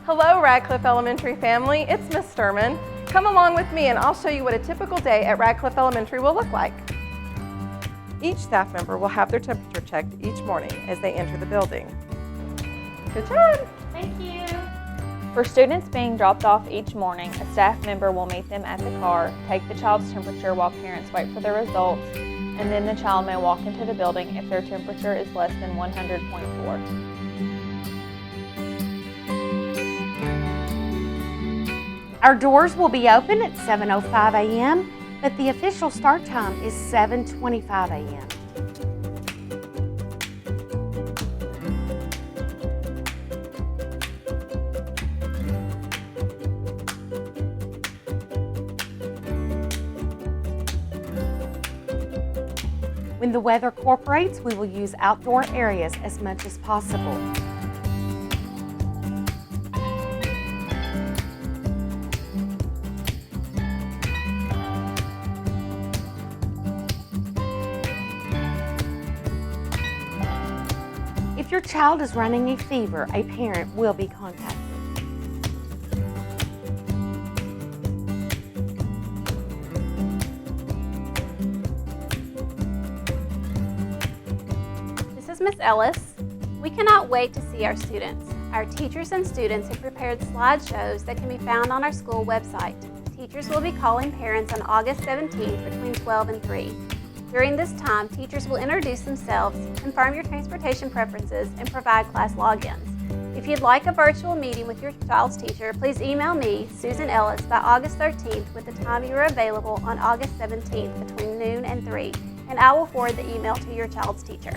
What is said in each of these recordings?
Hello, Radcliff Elementary family. It's Miss Sturman. Come along with me and I'll show you what a typical day at Radcliff Elementary will look like. Each staff member will have their temperature checked each morning as they enter the building. Good job! Thank you. For students being dropped off each morning, a staff member will meet them at the car, take the child's temperature while parents wait for the results, and then the child may walk into the building if their temperature is less than 100.4. Our doors will be open at 7:05 a.m., but the official start time is 7:25 a.m. When the weather cooperates, we will use outdoor areas as much as possible. If your child is running a fever, a parent will be contacted. This is Miss Ellis. We cannot wait to see our students. Our teachers and students have prepared slideshows that can be found on our school website. Teachers will be calling parents on August 17th between 12 and 3. During this time, teachers will introduce themselves, confirm your transportation preferences, and provide class logins. If you'd like a virtual meeting with your child's teacher, please email me, Susan Ellis, by August 13th with the time you are available on August 17th between noon and 3, and I will forward the email to your child's teacher.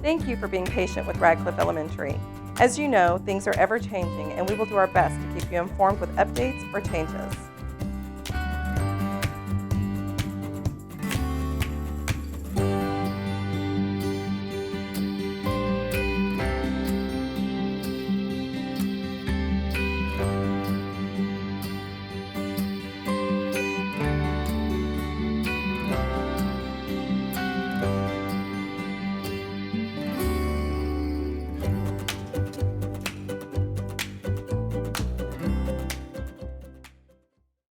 Thank you for being patient with Radcliff Elementary. As you know, things are ever changing and we will do our best to keep you informed with updates or changes.